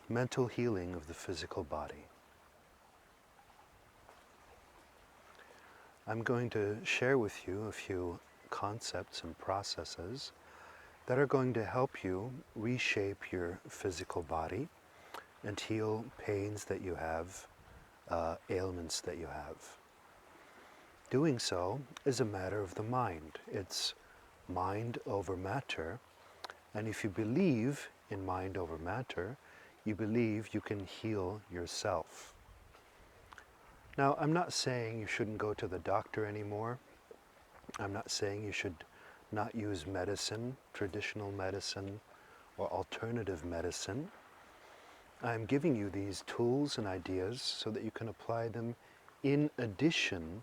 mental healing of the physical body. I'm going to share with you a few concepts and processes that are going to help you reshape your physical body and heal pains that you have, ailments that you have. Doing so is a matter of the mind. It's mind over matter, and if you believe in mind over matter, you believe you can heal yourself. Now, I'm not saying you shouldn't go to the doctor anymore. I'm not saying you should not use medicine, traditional medicine, or alternative medicine. I'm giving you these tools and ideas so that you can apply them in addition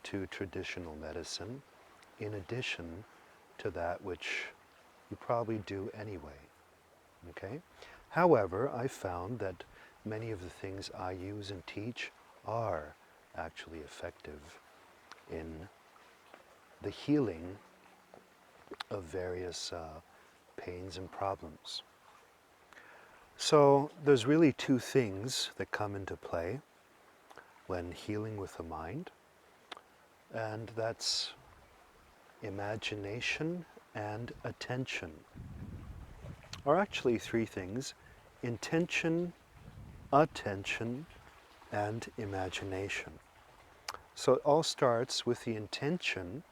to traditional medicine, in addition to that which you probably do anyway. Okay? However, I found that many of the things I use and teach are actually effective in the healing of various pains and problems. So there's really two things that come into play when healing with the mind, and that's imagination and attention. Or actually three things: intention, attention, and imagination. So it all starts with the intention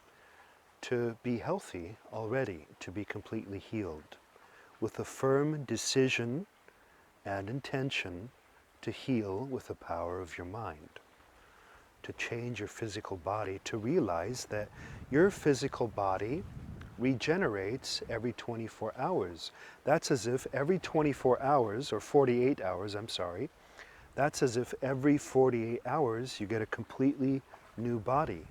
to be healthy already, to be completely healed, with a firm decision and intention to heal with the power of your mind, to change your physical body, to realize that your physical body regenerates every 24 hours. That's as if every 24 hours, or 48 hours, that's as if every 48 hours you get a completely new body.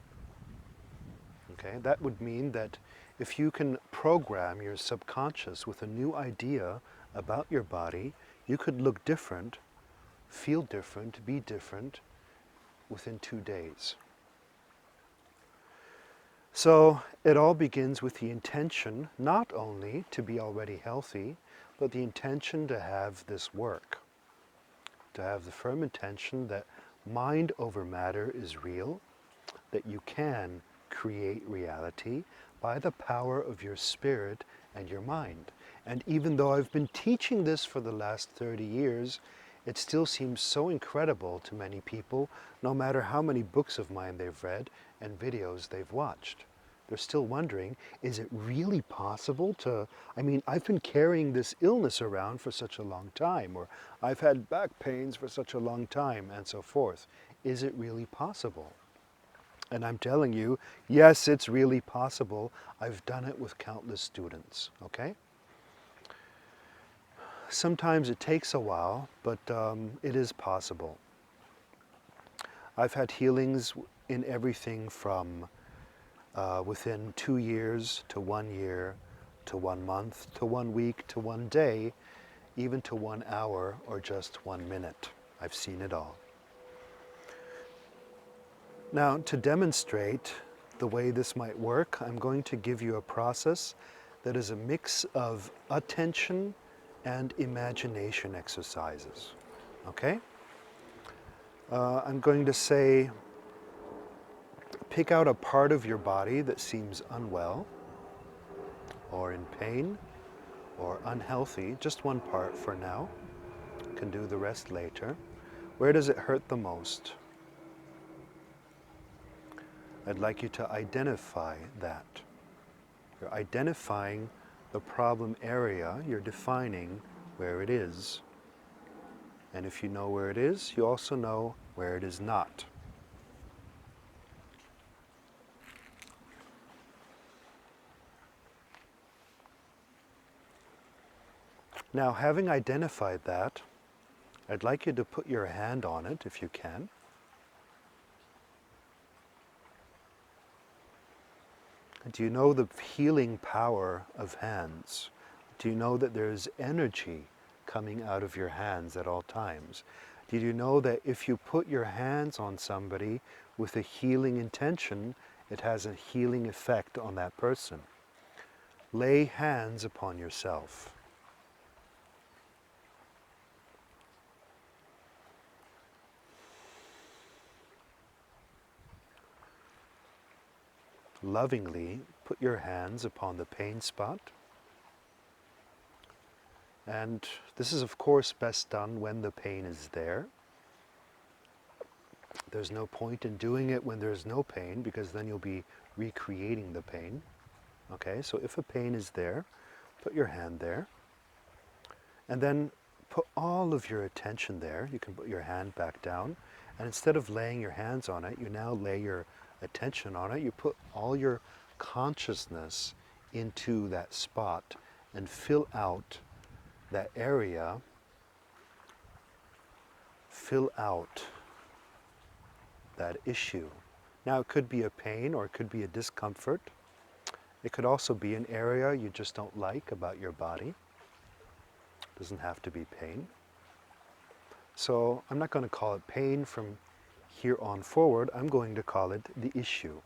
Okay, that would mean that if you can program your subconscious with a new idea about your body, you could look different, feel different, be different within 2 days. So it all begins with the intention not only to be already healthy, but the intention to have this work, to have the firm intention that mind over matter is real, that you can create reality by the power of your spirit and your mind. And even though I've been teaching this for the last 30 years, it still seems so incredible to many people, no matter how many books of mine they've read and videos they've watched. They're still wondering, is it really possible to, I've been carrying this illness around for such a long time, or I've had back pains for such a long time, and so forth. Is it really possible? And I'm telling you, yes, it's really possible. I've done it with countless students, okay? Sometimes it takes a while, but it is possible. I've had healings in everything from within 2 years to 1 year to 1 month to 1 week to 1 day, even to 1 hour or just 1 minute. I've seen it all. Now, to demonstrate the way this might work, I'm going to give you a process that is a mix of attention and imagination exercises. Okay? I'm going to say, pick out a part of your body that seems unwell, or in pain, or unhealthy, just one part for now. You can do the rest later. Where does it hurt the most? I'd like you to identify that. You're identifying the problem area, you're defining where it is. And if you know where it is, you also know where it is not. Now, having identified that, I'd like you to put your hand on it if you can. Do you know the healing power of hands? Do you know that there's energy coming out of your hands at all times? Did you know that if you put your hands on somebody with a healing intention, it has a healing effect on that person? Lay hands upon yourself. lovingly put your hands upon the pain spot. And this is of course best done when the pain is there. There's no point in doing it when there's no pain, because then you'll be recreating the pain. Okay, so if a pain is there, put your hand there. And then put all of your attention there. You can put your hand back down. And instead of laying your hands on it, you now lay your attention on it. You put all your consciousness into that spot and fill out that area. Fill out that issue. Now it could be a pain or it could be a discomfort. It could also be an area you just don't like about your body. It doesn't have to be pain. So I'm not going to call it pain from here on forward. I'm going to call it the issue.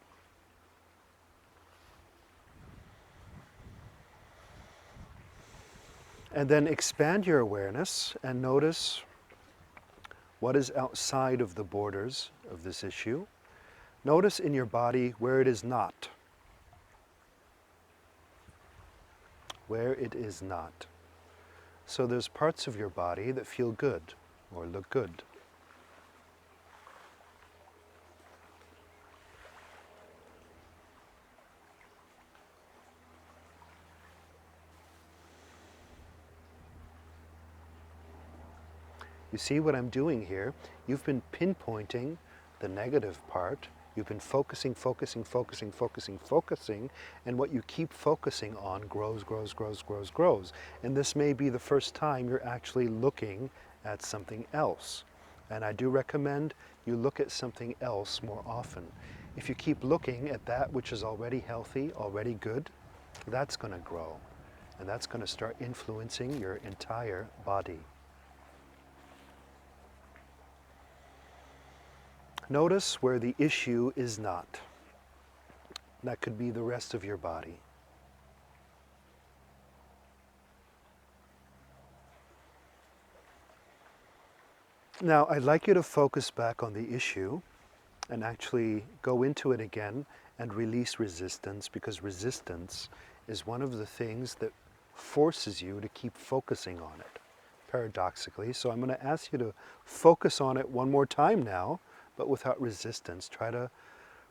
And then expand your awareness and notice what is outside of the borders of this issue. Notice in your body where it is not. Where it is not. So there's parts of your body that feel good or look good. You see what I'm doing here? You've been pinpointing the negative part. You've been focusing, and what you keep focusing on grows. And this may be the first time you're actually looking at something else. And I do recommend you look at something else more often. If you keep looking at that which is already healthy, already good, that's going to grow. And that's going to start influencing your entire body. Notice where the issue is not. That could be the rest of your body. Now, I'd like you to focus back on the issue and actually go into it again and release resistance, because resistance is one of the things that forces you to keep focusing on it, paradoxically. So I'm going to ask you to focus on it one more time now, but without resistance. Try to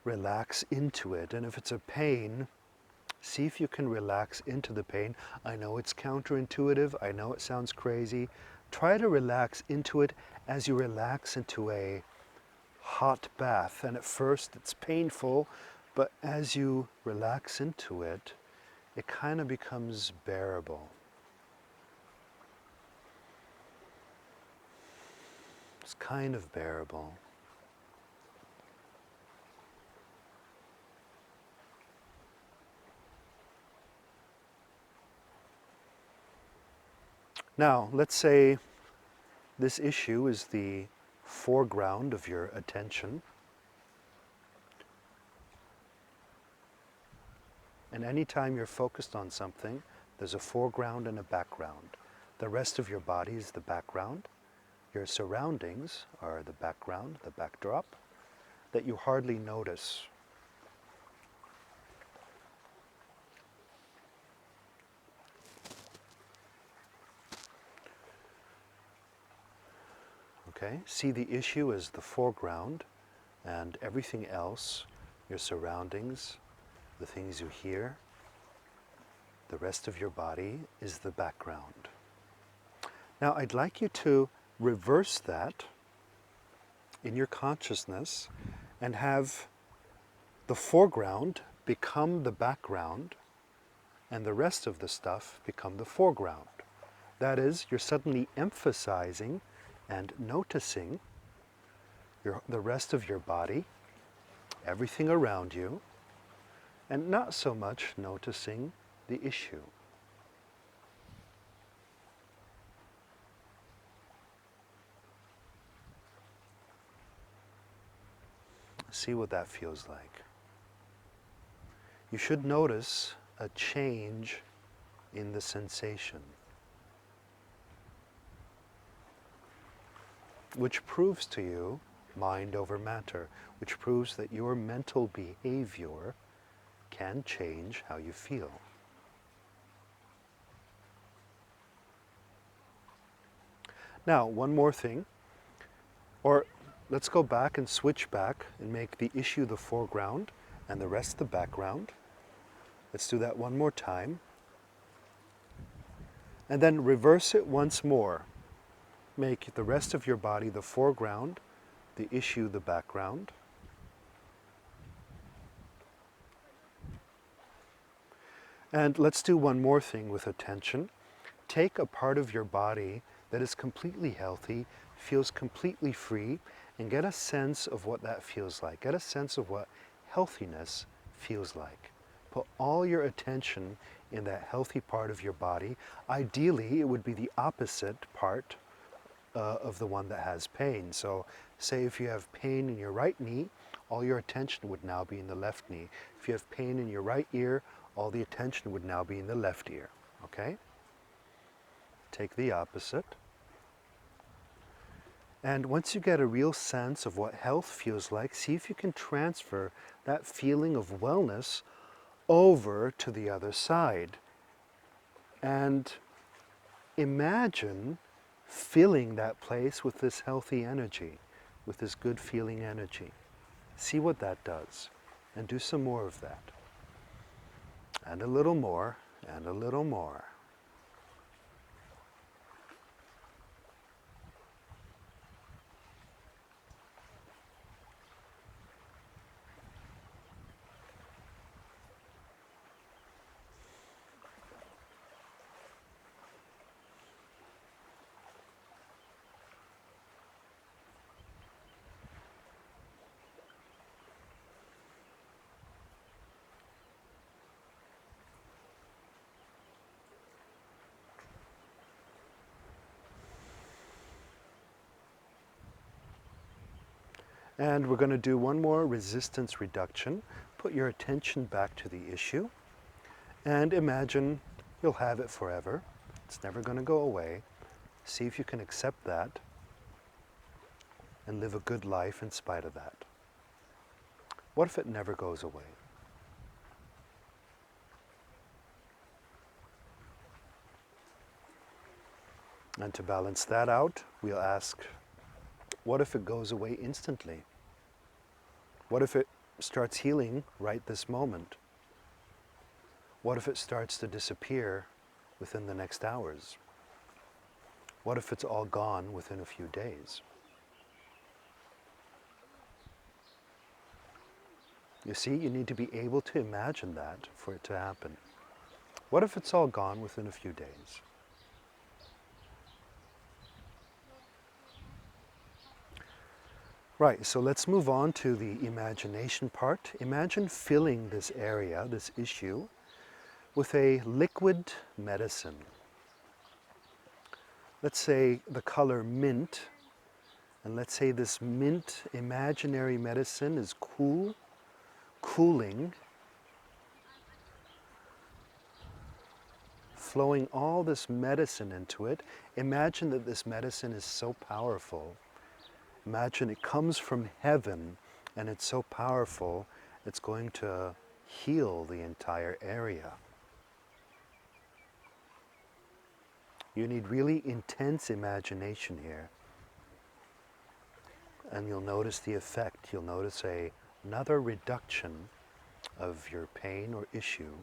relax into it. And if it's a pain, see if you can relax into the pain. I know it's counterintuitive. I know it sounds crazy. Try to relax into it as you relax into a hot bath. And at first it's painful, but as you relax into it, it kind of becomes bearable. It's kind of bearable. Now, let's say this issue is the foreground of your attention. And anytime you're focused on something, there's a foreground and a background. The rest of your body is the background. Your surroundings are the background, the backdrop, that you hardly notice. Okay? See the issue as the foreground, and everything else, your surroundings, the things you hear, the rest of your body is the background. Now I'd like you to reverse that in your consciousness and have the foreground become the background and the rest of the stuff become the foreground. That is, you're suddenly emphasizing and noticing the rest of your body, everything around you, and not so much noticing the issue. See what that feels like. You should notice a change in the sensation, which proves to you mind over matter, which proves that your mental behavior can change how you feel. Now, one more thing, or let's go back and switch back and make the issue the foreground and the rest the background. Let's do that one more time. And then reverse it once more. Make the rest of your body the foreground, the issue the background. And let's do one more thing with attention. Take a part of your body that is completely healthy, feels completely free, and get a sense of what that feels like. Get a sense of what healthiness feels like. Put all your attention in that healthy part of your body. Ideally, it would be the opposite part of the one that has pain. So say if you have pain in your right knee, all your attention would now be in the left knee. If you have pain in your right ear, all the attention would now be in the left ear. Okay? Take the opposite. And once you get a real sense of what health feels like, see if you can transfer that feeling of wellness over to the other side. And imagine filling that place with this healthy energy, with this good feeling energy. See what that does. And do some more of that. And a little more, and a little more. And we're going to do one more resistance reduction. Put your attention back to the issue and imagine you'll have it forever. It's never going to go away. See if you can accept that and live a good life in spite of that. What if it never goes away? And to balance that out, we'll ask, what if it goes away instantly? What if it starts healing right this moment? What if it starts to disappear within the next hours? What if it's all gone within a few days? You see, you need to be able to imagine that for it to happen. What if it's all gone within a few days? Right, so let's move on to the imagination part. Imagine filling this area, this issue, with a liquid medicine. Let's say the color mint, and let's say this mint imaginary medicine is cool, cooling, flowing all this medicine into it. Imagine that this medicine is so powerful. Imagine it comes from heaven and it's so powerful, it's going to heal the entire area. You need really intense imagination here. And you'll notice the effect. You'll notice another reduction of your pain or issue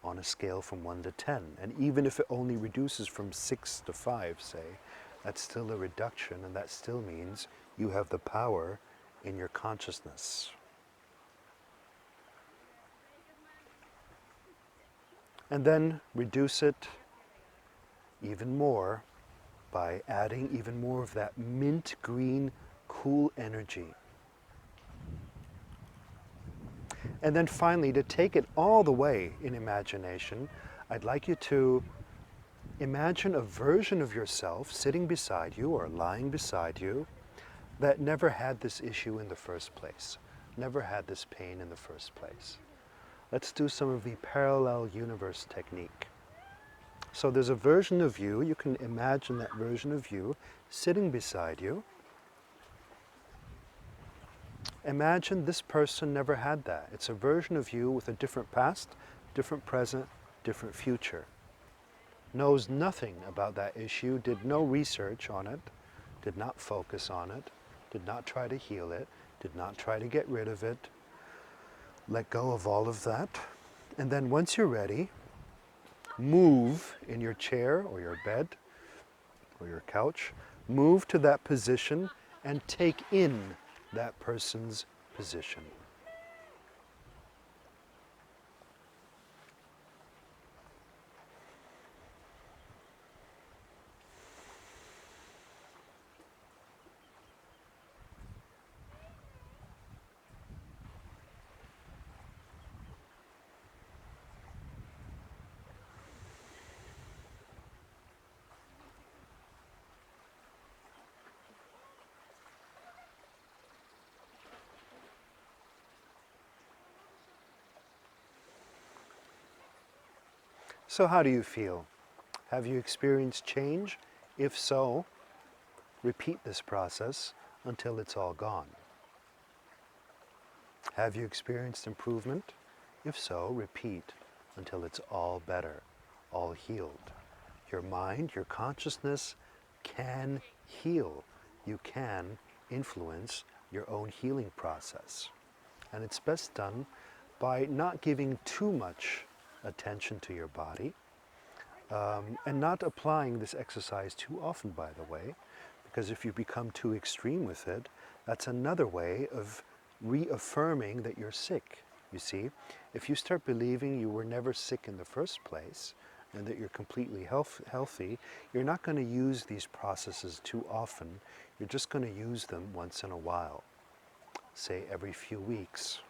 on a scale from 1 to 10. And even if it only reduces from 6 to 5, say, that's still a reduction, and that still means you have the power in your consciousness. And then reduce it even more by adding even more of that mint green, cool energy. And then finally, to take it all the way in imagination, I'd like you to imagine a version of yourself sitting beside you or lying beside you that never had this issue in the first place, never had this pain in the first place. Let's do some of the parallel universe technique. So there's a version of you, you can imagine that version of you sitting beside you. Imagine this person never had that. It's a version of you with a different past, different present, different future. Knows nothing about that issue, did no research on it, did not focus on it, did not try to heal it, did not try to get rid of it. Let go of all of that. And then once you're ready, move in your chair or your bed or your couch, move to that position and take in that person's position. So how do you feel? Have you experienced change? If so, repeat this process until it's all gone. Have you experienced improvement? If so, repeat until it's all better, all healed. Your mind, your consciousness can heal. You can influence your own healing process. And it's best done by not giving too much attention to your body, and not applying this exercise too often, by the way, because if you become too extreme with it, that's another way of reaffirming that you're sick. You see, if you start believing you were never sick in the first place and that you're completely healthy, you're not going to use these processes too often. You're just going to use them once in a while, say every few weeks.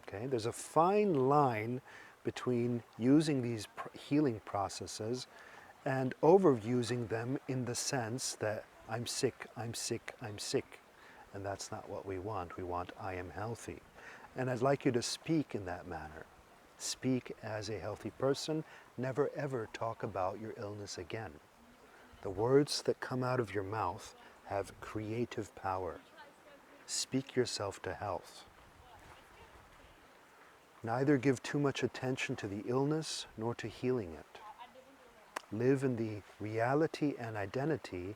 Okay, there's a fine line between using these healing processes and overusing them in the sense that I'm sick, I'm sick, I'm sick. And that's not what we want. We want I am healthy. And I'd like you to speak in that manner. Speak as a healthy person. Never ever talk about your illness again. The words that come out of your mouth have creative power. Speak yourself to health. Neither give too much attention to the illness nor to healing it. Live in the reality and identity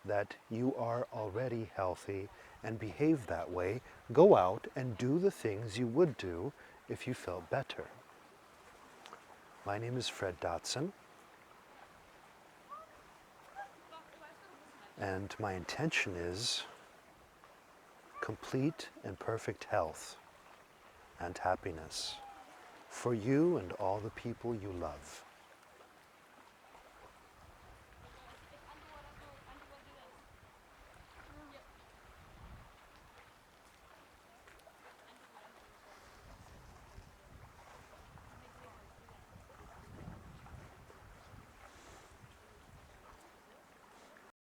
that you are already healthy and behave that way. Go out and do the things you would do if you felt better. My name is Fred Dodson, and my intention is complete and perfect health and happiness for you and all the people you love.